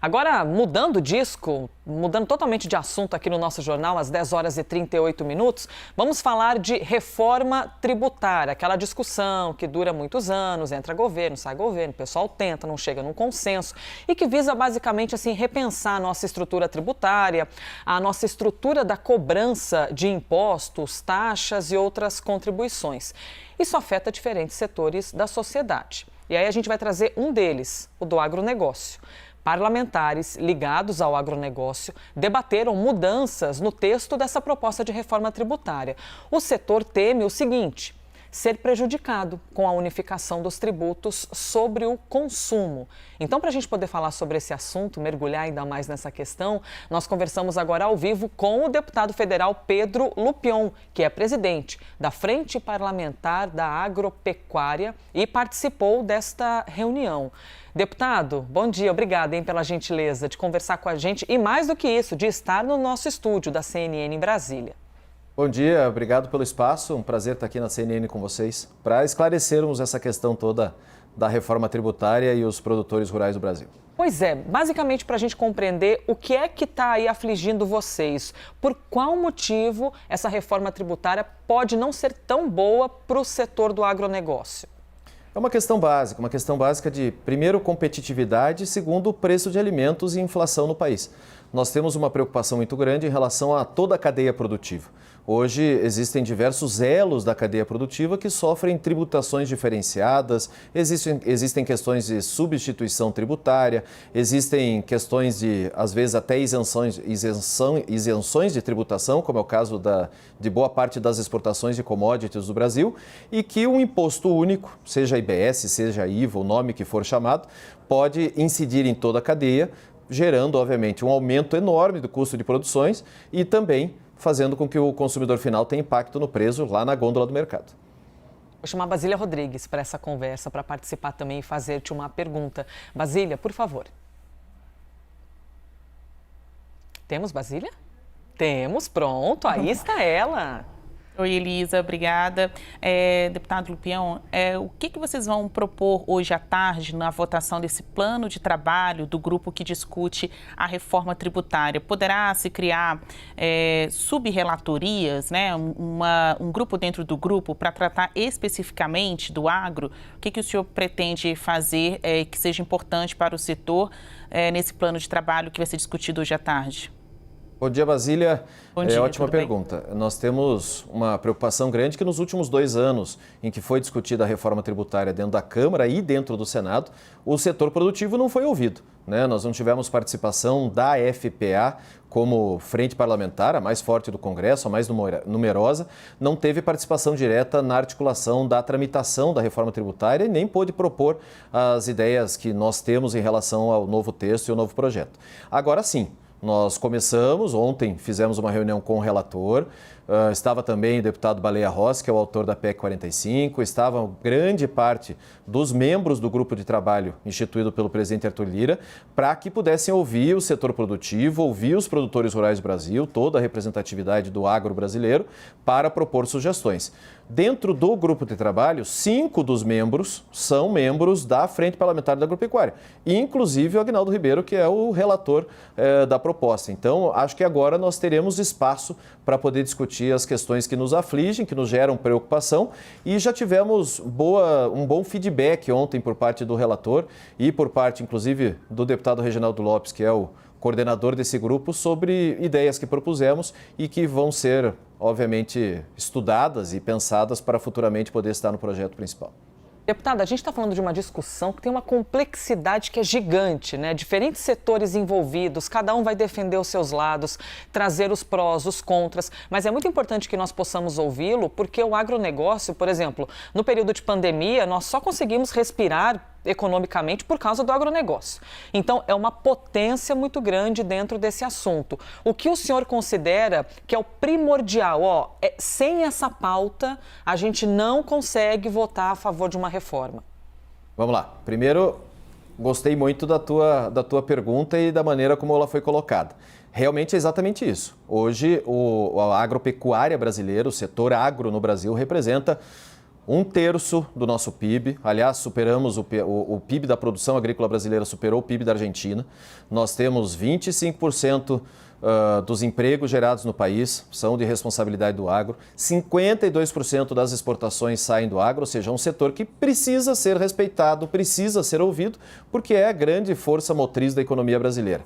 Agora, mudando o disco, mudando totalmente de assunto aqui no nosso jornal, às 10 horas e 38 minutos, vamos falar de reforma tributária, aquela discussão que dura muitos anos, entra governo, sai governo, o pessoal tenta, não chega num consenso, e que visa basicamente assim repensar a nossa estrutura tributária, a nossa estrutura da cobrança de impostos, taxas e outras contribuições. Isso afeta diferentes setores da sociedade. E aí a gente vai trazer um deles, o do agronegócio. Parlamentares ligados ao agronegócio debateram mudanças no texto dessa proposta de reforma tributária. O setor teme o seguinte: ser prejudicado com a unificação dos tributos sobre o consumo. Então, para a gente poder falar sobre esse assunto, mergulhar ainda mais nessa questão, nós conversamos agora ao vivo com o deputado federal Pedro Lupion, que é presidente da Frente Parlamentar da Agropecuária e participou desta reunião. Deputado, bom dia, obrigada pela gentileza de conversar com a gente e, mais do que isso, de estar no nosso estúdio da CNN em Brasília. Bom dia, obrigado pelo espaço, um prazer estar aqui na CNN com vocês para esclarecermos essa questão toda da reforma tributária e os produtores rurais do Brasil. Pois é, basicamente para a gente compreender o que é que está aí afligindo vocês, por qual motivo essa reforma tributária pode não ser tão boa para o setor do agronegócio? É uma questão básica de, primeiro, competitividade, segundo, preço de alimentos e inflação no país. Nós temos uma preocupação muito grande em relação a toda a cadeia produtiva. Hoje existem diversos elos da cadeia produtiva que sofrem tributações diferenciadas, existem questões de substituição tributária, existem questões de, às vezes, até isenções de tributação, como é o caso de boa parte das exportações de commodities do Brasil, e que um imposto único, seja IBS, seja IVA, o nome que for chamado, pode incidir em toda a cadeia, gerando, obviamente, um aumento enorme do custo de produções e também fazendo com que o consumidor final tenha impacto no preço lá na gôndola do mercado. Vou chamar a Basília Rodrigues para essa conversa, para participar também e fazer-te uma pergunta. Basília, por favor. Temos Basília? Temos, pronto, aí está ela. Oi, Elisa, obrigada. Deputado Lupion, o que vocês vão propor hoje à tarde na votação desse plano de trabalho do grupo que discute a reforma tributária? Poderá se criar sub-relatorias, né? Um grupo dentro do grupo para tratar especificamente do agro? O que o senhor pretende fazer que seja importante para o setor nesse plano de trabalho que vai ser discutido hoje à tarde? Bom dia, Basília. Bom dia, ótima pergunta. Nós temos uma preocupação grande que nos últimos 2 anos em que foi discutida a reforma tributária dentro da Câmara e dentro do Senado, o setor produtivo não foi ouvido, né? Nós não tivemos participação da FPA como frente parlamentar, a mais forte do Congresso, a mais numerosa, não teve participação direta na articulação da tramitação da reforma tributária e nem pôde propor as ideias que nós temos em relação ao novo texto e ao novo projeto. Agora sim, nós começamos, ontem fizemos uma reunião com o relator, estava também o deputado Baleia Rossi, que é o autor da PEC 45, estava grande parte dos membros do grupo de trabalho instituído pelo presidente Arthur Lira, para que pudessem ouvir o setor produtivo, ouvir os produtores rurais do Brasil, toda a representatividade do agro brasileiro, para propor sugestões. Dentro do grupo de trabalho, 5 dos membros são membros da Frente Parlamentar da Agropecuária, inclusive o Aguinaldo Ribeiro, que é o relator da proposta. Então, acho que agora nós teremos espaço para poder discutir as questões que nos afligem, que nos geram preocupação, e já tivemos um bom feedback ontem por parte do relator e por parte, inclusive, do deputado Reginaldo Lopes, que é o coordenador desse grupo, sobre ideias que propusemos e que vão ser, obviamente, estudadas e pensadas para futuramente poder estar no projeto principal. Deputada, a gente está falando de uma discussão que tem uma complexidade que é gigante, né? Diferentes setores envolvidos, cada um vai defender os seus lados, trazer os prós, os contras, mas é muito importante que nós possamos ouvi-lo, porque o agronegócio, por exemplo, no período de pandemia, nós só conseguimos respirar economicamente por causa do agronegócio. Então, é uma potência muito grande dentro desse assunto. O que o senhor considera que é o primordial? Sem essa pauta, a gente não consegue votar a favor de uma reforma. Vamos lá. Primeiro, gostei muito da tua pergunta e da maneira como ela foi colocada. Realmente é exatamente isso. Hoje, a agropecuária brasileira, o setor agro no Brasil, representa 1/3 do nosso PIB. Aliás, superamos o PIB da produção agrícola brasileira, superou o PIB da Argentina. Nós temos 25% dos empregos gerados no país são de responsabilidade do agro. 52% das exportações saem do agro, ou seja, é um setor que precisa ser respeitado, precisa ser ouvido, porque é a grande força motriz da economia brasileira.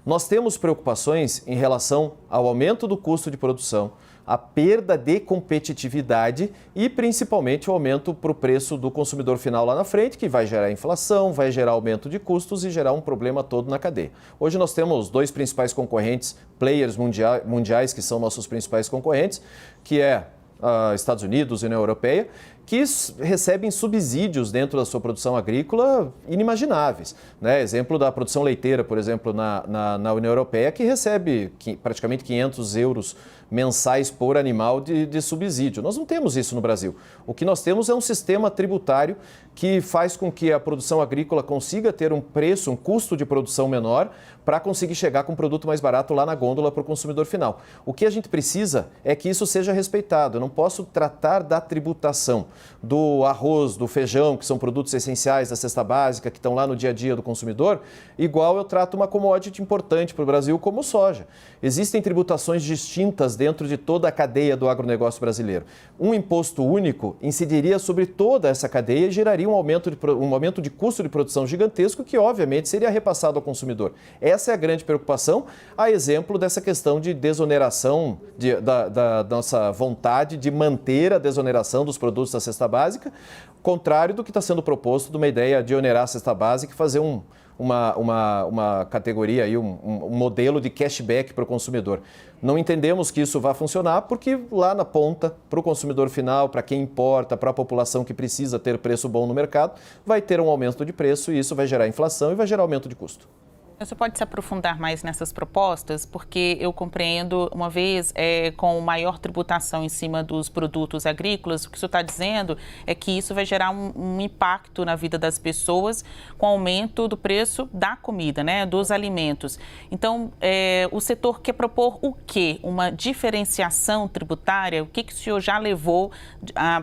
Nós temos preocupações em relação ao aumento do custo de produção, a perda de competitividade e principalmente o aumento para o preço do consumidor final lá na frente, que vai gerar inflação, vai gerar aumento de custos e gerar um problema todo na cadeia. Hoje nós temos 2 principais concorrentes, players mundiais, que são nossos principais concorrentes, que é Estados Unidos e União Europeia, que recebem subsídios dentro da sua produção agrícola inimagináveis. Né? Exemplo da produção leiteira, por exemplo, na União Europeia, que recebe praticamente 500 euros mensais por animal de subsídio. Nós não temos isso no Brasil. O que nós temos é um sistema tributário que faz com que a produção agrícola consiga ter um preço, um custo de produção menor para conseguir chegar com um produto mais barato lá na gôndola para o consumidor final. O que a gente precisa é que isso seja respeitado. Eu não posso tratar da tributação do arroz, do feijão, que são produtos essenciais da cesta básica, que estão lá no dia a dia do consumidor, igual eu trato uma commodity importante para o Brasil como soja. Existem tributações distintas dentro de toda a cadeia do agronegócio brasileiro. Um imposto único incidiria sobre toda essa cadeia e geraria um aumento de custo de produção gigantesco que, obviamente, seria repassado ao consumidor. Essa é a grande preocupação, a exemplo dessa questão de desoneração, da nossa vontade de manter a desoneração dos produtos da cesta básica, contrário do que está sendo proposto de uma ideia de onerar a cesta básica e fazer uma categoria, aí, um modelo de cashback para o consumidor. Não entendemos que isso vai funcionar porque lá na ponta, para o consumidor final, para quem importa, para a população que precisa ter preço bom no mercado, vai ter um aumento de preço e isso vai gerar inflação e vai gerar aumento de custo. Você pode se aprofundar mais nessas propostas? Porque eu compreendo, uma vez, com maior tributação em cima dos produtos agrícolas, o que o senhor está dizendo é que isso vai gerar um impacto na vida das pessoas com o aumento do preço da comida, né, dos alimentos. Então, o setor quer propor o quê? Uma diferenciação tributária? O que o senhor já levou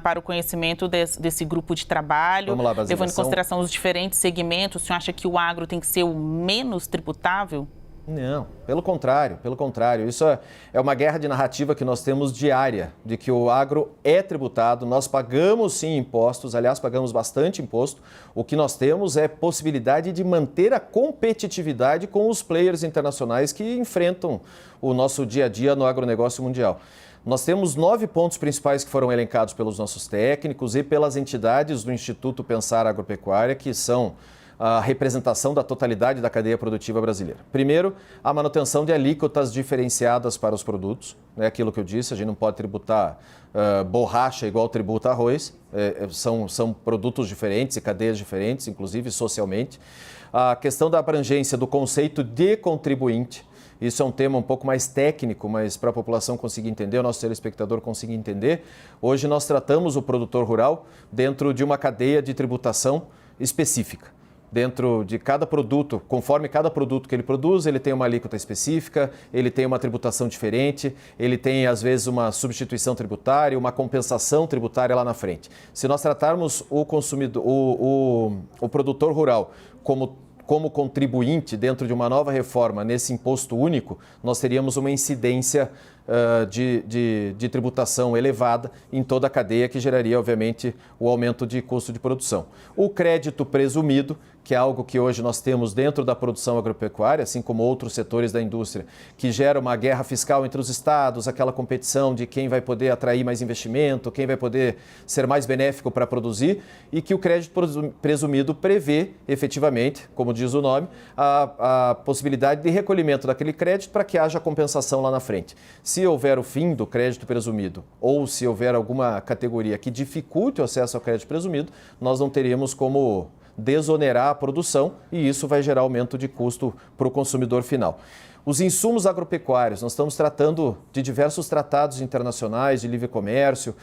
para o conhecimento desse grupo de trabalho? Vamos lá, Basília. Levando em consideração os diferentes segmentos, o senhor acha que o agro tem que ser o menos tributável? Não, pelo contrário. Isso é uma guerra de narrativa que nós temos diária, de que o agro é tributado, nós pagamos sim impostos, aliás, pagamos bastante imposto. O que nós temos é possibilidade de manter a competitividade com os players internacionais que enfrentam o nosso dia a dia no agronegócio mundial. Nós temos 9 pontos principais que foram elencados pelos nossos técnicos e pelas entidades do Instituto Pensar Agropecuária, que são a representação da totalidade da cadeia produtiva brasileira. Primeiro, a manutenção de alíquotas diferenciadas para os produtos. É aquilo que eu disse, a gente não pode tributar borracha igual tributa arroz. São produtos diferentes e cadeias diferentes, inclusive socialmente. A questão da abrangência do conceito de contribuinte. Isso é um tema um pouco mais técnico, mas para a população conseguir entender, o nosso telespectador conseguir entender. Hoje nós tratamos o produtor rural dentro de uma cadeia de tributação específica. Dentro de cada produto, conforme cada produto que ele produz, ele tem uma alíquota específica, ele tem uma tributação diferente, ele tem, às vezes, uma substituição tributária, uma compensação tributária lá na frente. Se nós tratarmos o consumidor, o produtor rural como contribuinte dentro de uma nova reforma nesse imposto único, nós teríamos uma incidência de tributação elevada em toda a cadeia, que geraria, obviamente, o aumento de custo de produção. O crédito presumido, que é algo que hoje nós temos dentro da produção agropecuária, assim como outros setores da indústria, que gera uma guerra fiscal entre os estados, aquela competição de quem vai poder atrair mais investimento, quem vai poder ser mais benéfico para produzir, e que o crédito presumido prevê, efetivamente, como diz o nome, a possibilidade de recolhimento daquele crédito para que haja compensação lá na frente. Se houver o fim do crédito presumido ou se houver alguma categoria que dificulte o acesso ao crédito presumido, nós não teríamos como desonerar a produção e isso vai gerar aumento de custo para o consumidor final. Os insumos agropecuários, nós estamos tratando de diversos tratados internacionais de livre comércio,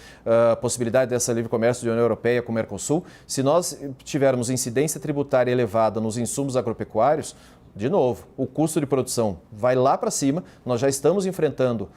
possibilidade dessa livre comércio de União Europeia com o Mercosul. Se nós tivermos incidência tributária elevada nos insumos agropecuários, de novo, o custo de produção vai lá para cima, nós já estamos enfrentando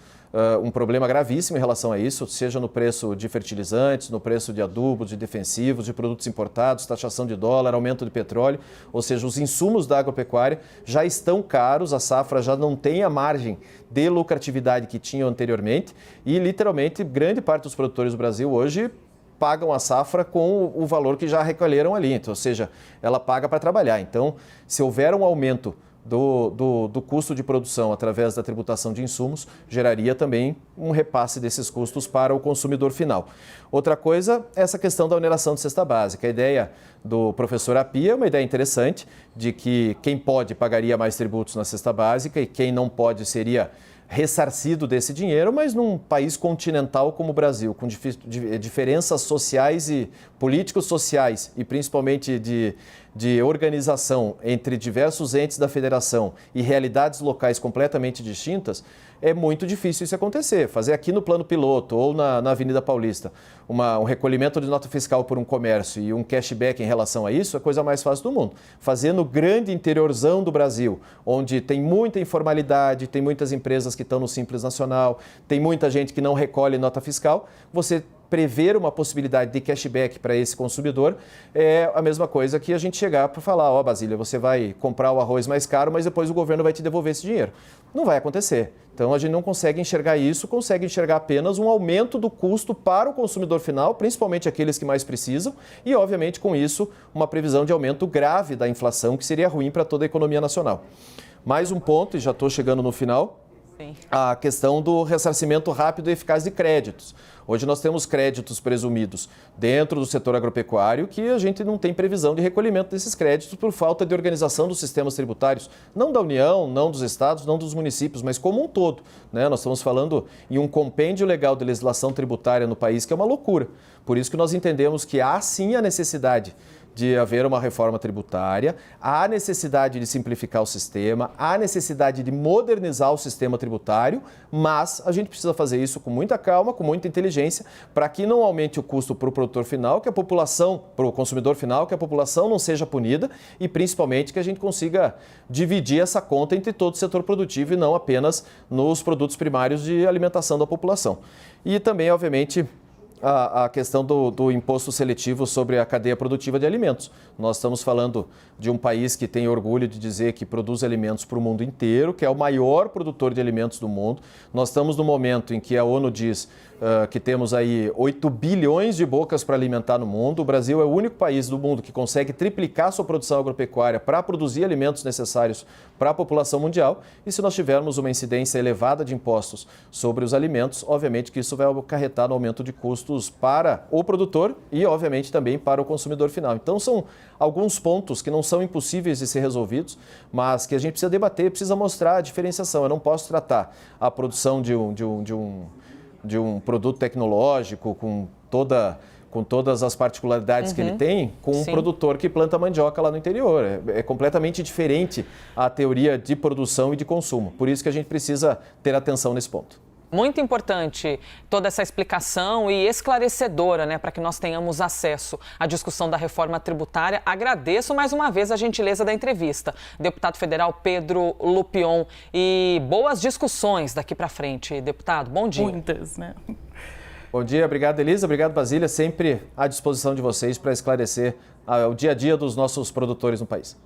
um problema gravíssimo em relação a isso, seja no preço de fertilizantes, no preço de adubos, de defensivos, de produtos importados, taxação de dólar, aumento de petróleo, ou seja, os insumos da agropecuária já estão caros, a safra já não tem a margem de lucratividade que tinha anteriormente e, literalmente, grande parte dos produtores do Brasil hoje pagam a safra com o valor que já recolheram ali, então, ou seja, ela paga para trabalhar. Então, se houver um aumento do custo de produção através da tributação de insumos, geraria também um repasse desses custos para o consumidor final. Outra coisa é essa questão da oneração de cesta básica. A ideia do professor Apia é uma ideia interessante de que quem pode pagaria mais tributos na cesta básica e quem não pode seria ressarcido desse dinheiro, mas num país continental como o Brasil, com diferenças sociais e políticos sociais e principalmente de organização entre diversos entes da federação e realidades locais completamente distintas, é muito difícil isso acontecer. Fazer aqui no plano piloto ou na Avenida Paulista um recolhimento de nota fiscal por um comércio e um cashback em relação a isso é a coisa mais fácil do mundo. Fazer no grande interiorzão do Brasil, onde tem muita informalidade, tem muitas empresas que estão no Simples Nacional, tem muita gente que não recolhe nota fiscal, você prever uma possibilidade de cashback para esse consumidor é a mesma coisa que a gente chegar para falar, ó, Basília, você vai comprar o arroz mais caro, mas depois o governo vai te devolver esse dinheiro. Não vai acontecer. Então a gente não consegue enxergar isso, consegue enxergar apenas um aumento do custo para o consumidor final, principalmente aqueles que mais precisam, e obviamente com isso uma previsão de aumento grave da inflação, que seria ruim para toda a economia nacional. Mais um ponto, e já estou chegando no final. Sim. A questão do ressarcimento rápido e eficaz de créditos. Hoje nós temos créditos presumidos dentro do setor agropecuário que a gente não tem previsão de recolhimento desses créditos por falta de organização dos sistemas tributários, não da União, não dos estados, não dos municípios, mas como um todo, né? Nós estamos falando em um compêndio legal de legislação tributária no país que é uma loucura. Por isso que nós entendemos que há sim a necessidade de haver uma reforma tributária, há necessidade de simplificar o sistema, há necessidade de modernizar o sistema tributário, mas a gente precisa fazer isso com muita calma, com muita inteligência, para que não aumente o custo para o produtor final, que a população, para o consumidor final, que a população não seja punida e principalmente que a gente consiga dividir essa conta entre todo o setor produtivo e não apenas nos produtos primários de alimentação da população. E também, obviamente, a questão do imposto seletivo sobre a cadeia produtiva de alimentos. Nós estamos falando de um país que tem orgulho de dizer que produz alimentos para o mundo inteiro, que é o maior produtor de alimentos do mundo. Nós estamos no momento em que a ONU diz que temos aí 8 bilhões de bocas para alimentar no mundo. O Brasil é o único país do mundo que consegue triplicar sua produção agropecuária para produzir alimentos necessários para a população mundial. E se nós tivermos uma incidência elevada de impostos sobre os alimentos, obviamente que isso vai acarretar no aumento de custos para o produtor e, obviamente, também para o consumidor final. Então, são alguns pontos que não são impossíveis de ser resolvidos, mas que a gente precisa debater, precisa mostrar a diferenciação. Eu não posso tratar a produção de um produto tecnológico com todas as particularidades que ele tem, com um produtor que planta mandioca lá no interior. É completamente diferente a teoria de produção e de consumo. Por isso que a gente precisa ter atenção nesse ponto. Muito importante toda essa explicação e esclarecedora, né, para que nós tenhamos acesso à discussão da reforma tributária. Agradeço mais uma vez a gentileza da entrevista, deputado federal Pedro Lupion, e boas discussões daqui para frente, deputado. Bom dia. Muitas, né? Bom dia, obrigado Elisa, obrigado Basília, sempre à disposição de vocês para esclarecer o dia a dia dos nossos produtores no país.